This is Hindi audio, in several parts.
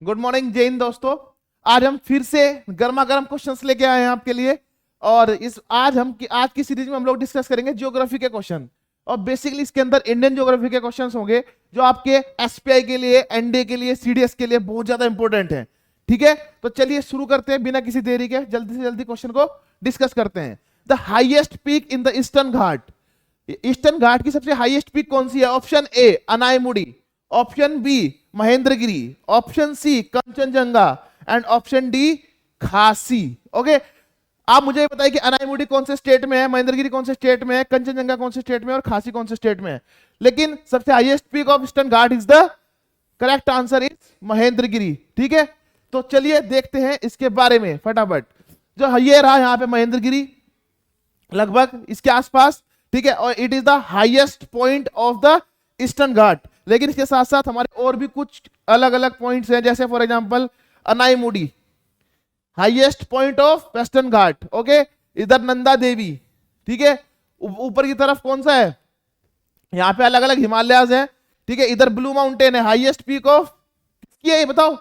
गुड मॉर्निंग जय हिंद दोस्तों। आज हम फिर से गर्मा गर्म क्वेश्चंस लेके आए हैं आपके लिए। और इस आज की सीरीज में हम लोग डिस्कस करेंगे ज्योग्राफी के क्वेश्चन। और बेसिकली इसके अंदर इंडियन ज्योग्राफी के क्वेश्चंस होंगे जो आपके एसपीआई के लिए, एनडीए के लिए, सीडीएस के लिए बहुत ज्यादा इंपॉर्टेंट है। ठीक है, तो चलिए शुरू करते हैं बिना किसी देरी के, जल्दी से जल्दी क्वेश्चन को डिस्कस करते हैं। The highest peak in the eastern Ghat, eastern Ghat की सबसे हाईएस्ट पीक कौन सी है? Option A Anamudi, option B Mahendragiri, option C Kanchenjunga and option D Khasi. Okay, आप मुझे बताइए कि अनायमुड़ी कौन से स्टेट में है, महेंद्रगिरी कौन से स्टेट में है, कंचनजंगा कौन से स्टेट में है और खासी कौन से स्टेट में है। लेकिन सबसे highest peak of eastern Ghat is the correct answer is Mahendragiri. ठीक है, तो चलिए देखते हैं इसके बारे में फटाफट। जो ये रहा यहाँ पे महेंद्रगिरी, लगभग इसके आसपास। ठीक है, और it is the highest point of the eastern Ghat. लेकिन इसके साथ साथ हमारे और भी कुछ अलग अलग पॉइंट्स हैं, जैसे for example Anamudi, highest point of western Ghat. Okay, इधर नंदा देवी। ठीक है, ऊपर की तरफ कौन सा है? यहाँ पे अलग अलग हिमालयाज हैं। ठीक है, इधर ब्लू माउंटेन है। हाईएस्ट पीक ऑफ किसकी है ये बताओ?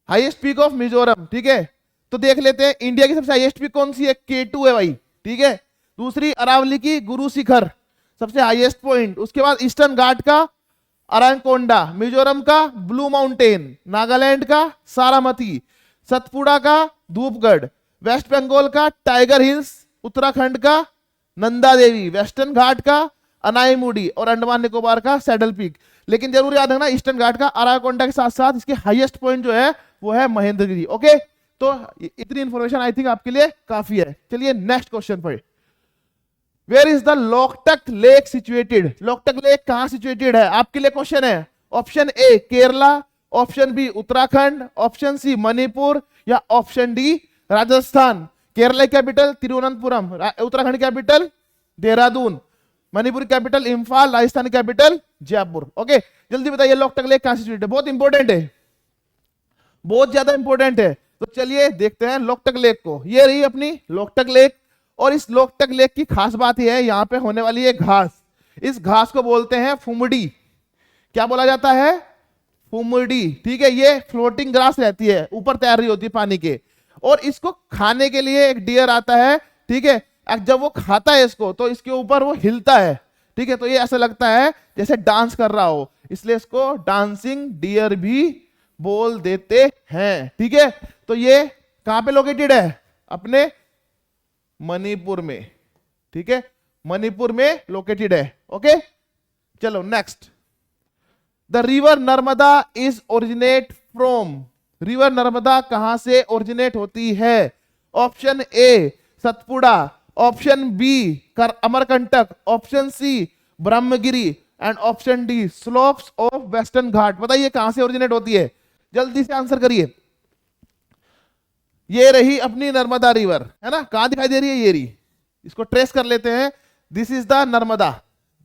Highest peak of Mizoram. ठीक है, तो देख लेते हैं इंडिया की सबसे हाईएस्ट पीक कौन सी है? K2 है भाई। ठीक है, दूसरी अरावली की गुरु शिखर सबसे हाईएस्ट पॉइंट। उसके बाद ईस्टर्न घाट का अरांकोंडा, मिजोरम का ब्लू माउंटेन, नागालैंड का सारामती, सतपुड़ा का धूपगढ़, वेस्ट बंगाल का टाइगर हिल्स, उत्तराखंड का नंदा देवी, वेस्टर्न घाट का अनाईमुड़ी और अंडमान निकोबार का सैडल पीक। लेकिन जरूर याद रखना ईस्टर्न घाट का अराकोंडा के साथ साथ इसके हाईएस्ट पॉइंट जो है वो है महेंद्रगिरी। ओके, तो इतनी इंफॉर्मेशन आई थिंक आपके लिए काफी है। चलिए नेक्स्ट क्वेश्चन पर। Where is the Loktak lake situated? Loktak lake कहां सिचुएटेड है? आपके लिए क्वेश्चन है। Option A Kerala, option B Uttarakhand, option C Manipur या option D Rajasthan. Kerala capital Thiruvananthapuram, Uttarakhand capital Dehradun, Manipur capital Imphal, Rajasthan capital Jaipur. Okay, जल्दी बताइए लोकटक लेक कहां सिचुएटेड है? बहुत इंपॉर्टेंट है, बहुत ज्यादा इंपॉर्टेंट है। तो चलिए देखते हैं लोकटक लेक को। ये रही अपनी लोकटक लेक। और इस लोकटक लेक की खास बात यह है, यहां पे होने वाली है घास। इस घास को बोलते हैं फुमडी। क्या बोला जाता है? फुमडी। ठीक है, ये फ्लोटिंग ग्रास रहती है, ऊपर तैर रही होती है पानी के। और इसको खाने के लिए एक डियर आता है। ठीक है, जब वो खाता है इसको तो इसके ऊपर वो हिलता है। ठीक है, तो ये ऐसा लगता है जैसे डांस कर रहा हो, इसलिए इसको डांसिंग डियर भी बोल देते हैं। ठीक है, तो ये कहां पे लोकेटेड है? अपने मणिपुर में। ठीक है, मणिपुर में लोकेटेड है। ओके, चलो next. The river Narmada is originate from, river Narmada कहां से ओरिजिनेट होती है? Option A Satpura, option B Amarkantak, option C Brahmagiri and option D slopes of western Ghat. बताइए कहां से ओरिजिनेट होती है, जल्दी से आंसर करिए। ये रही अपनी नर्मदा रिवर, है ना? कहां दिखाई दे रही है? ये रही, इसको ट्रेस कर लेते हैं। This is the Narmada,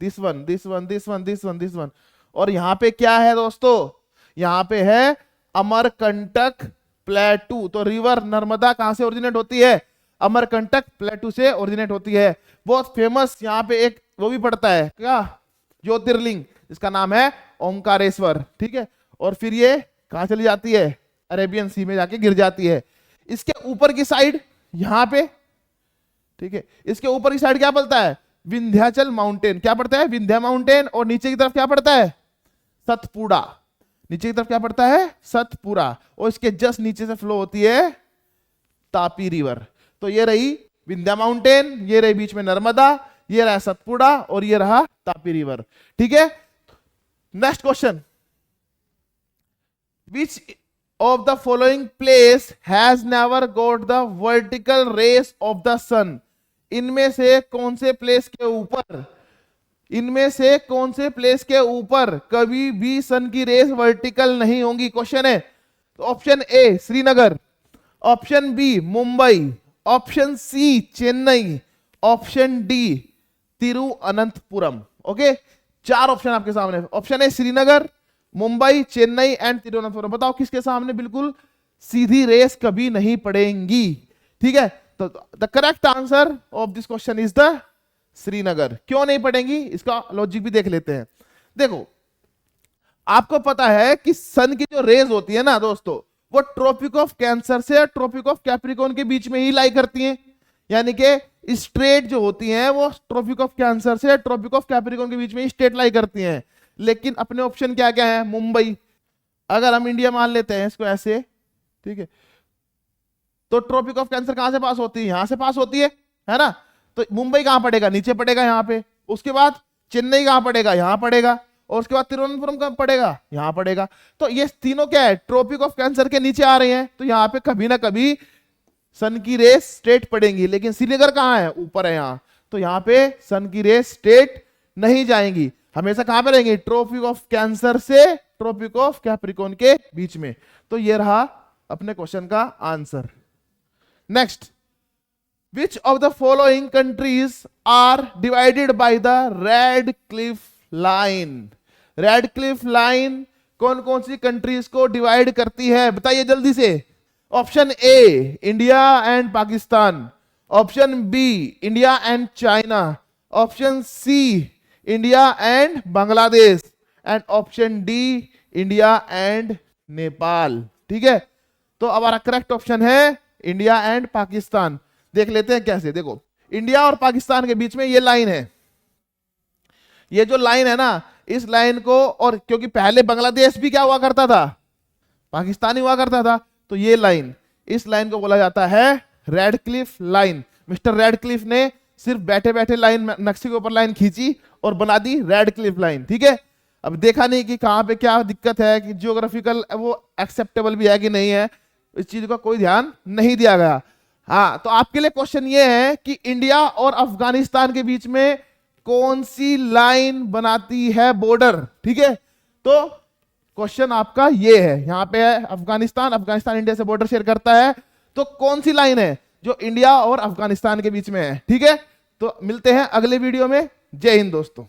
this one, this one, this one, this one, this one. और यहां पे क्या है दोस्तों? यहां पे है अमरकंटक प्लेटू। तो रिवर नर्मदा कहां से ओरिजिनेट होती है? अमरकंटक प्लेटू से ओरिजिनेट होती है। बहुत फेमस यहां पे एक वो भी पड़ता है, क्या? ज्योतिर्लिंग, इसका नाम है ओमकारेश्वर। ठीक है, और फिर ये कहां चली जाती है? अरेबियन सी में जाके गिर जाती है। इसके ऊपर की साइड यहां पे, ठीक है, इसके ऊपर की साइड क्या पड़ता है? विंध्याचल माउंटेन। क्या पड़ता है? विंध्या माउंटेन। और नीचे की तरफ क्या पड़ता है? सतपुड़ा। नीचे की तरफ क्या पड़ता है? सतपुड़ा। और इसके जस्ट नीचे से फ्लो होती है तापी रिवर। तो ये रही विंध्या माउंटेन, ये रही बीच में नर्मदा, ये रहा सतपुड़ा और ये रहा तापी रिवर। ठीक है, next question. Which of the following place has never got the vertical rays of the sun? इनमें से कौन से प्लेस के ऊपर, इनमें से कौन से प्लेस के ऊपर कभी भी सन की रेस वर्टिकल नहीं होंगी? क्वेश्चन है। तो option A Srinagar, option B Mumbai, option C Chennai, option D Thiruvananthapuram. Okay, चार ऑप्शन आपके सामने। Option A Srinagar, Mumbai, Chennai and Thiruvananthapuram. बताओ किसके सामने बिल्कुल सीधी रेस कभी नहीं पड़ेंगी? ठीक है, तो the correct answer of this question is the Srinagar. क्यों नहीं पड़ेंगी, इसका लॉजिक भी देख लेते हैं। देखो, आपको पता है कि सन की जो रेज होती है ना दोस्तों, वो ट्रॉपिक ऑफ कैंसर से ट्रॉपिक ऑफ कैप्रिकॉर्न के बीच में ही लाई करती हैं, यानी कि स्ट्रेट जो होती हैं वो ट्रॉपिक ऑफ कैंसर से ट्रॉपिक ऑफ कैप्रिकॉर्न के बीच में ही स्ट्रेट लाई करती हैं। लेकिन अपने ऑप्शन क्या क्या है, मुंबई, अगर हम इंडिया मान लेते हैं इसको ऐसे, ठीक है, तो ट्रॉपिक ऑफ कैंसर कहां से पास होती है, यहां से पास होती है ना। तो मुंबई कहां पड़ेगा, नीचे पड़ेगा यहां पे। उसके बाद चेन्नई कहां पड़ेगा, यहां पड़ेगा। और उसके बाद तिरुवनंतपुरम कहां पड़ेगा, यहां पड़ेगा। तो ये तीनों क्या है, ट्रॉपिक ऑफ कैंसर के नीचे आ रहे हैं, तो यहां पे कभी ना कभी सन की रेस स्ट्रेट पड़ेंगी। लेकिन श्रीनगर कहां है, ऊपर है यहां, तो यहां पे सन की रेस स्ट्रेट नहीं जाएंगी, हमेशा कहां पे रहेंगी, ट्रॉपिक ऑफ कैंसर से ट्रॉपिक ऑफ कैप्रिकॉर्न के बीच में। तो ये रहा अपने क्वेश्चन का answer. Next, which of the following countries are divided by the Radcliffe line? Radcliffe line कौन कौन सी कंट्रीज को डिवाइड करती है, बताइए जल्दी से। Option A India and Pakistan, option B India and China, option C India and Bangladesh, and option D India and Nepal. ठीक है, तो हमारा करेक्ट ऑप्शन है इंडिया एंड पाकिस्तान। देख लेते हैं कैसे। देखो, इंडिया और पाकिस्तान के बीच में ये लाइन है, ये जो लाइन है ना, इस लाइन को, और क्योंकि पहले बांग्लादेश भी क्या हुआ करता था, पाकिस्तानी हुआ करता था, तो ये लाइन, इस लाइन को बोला जाता है रेडक्लिफ लाइन। मिस्टर रेडक्लिफ ने सिर्फ बैठे बैठे लाइन, नक्शे के ऊपर लाइन खींची और बना दी रेडक्लिफ लाइन। ठीक है, अब देखा नहीं कि कहां पे क्या दिक्कत है, कि जियोग्राफिकल वो एक्सेप्टेबल भी है कि नहीं है, इस चीज का कोई ध्यान नहीं दिया गया। हाँ, तो आपके लिए क्वेश्चन ये है कि इंडिया और अफगानिस्तान के बीच में कौन सी लाइन बनाती है बॉर्डर। ठीक है, तो क्वेश्चन आपका ये है, यहां पे है अफगानिस्तान, अफगानिस्तान इंडिया से बॉर्डर शेयर करता है, तो कौन सी लाइन है जो इंडिया और अफगानिस्तान के बीच में है। ठीक है, तो मिलते हैं अगले वीडियो में। जय हिंद दोस्तों।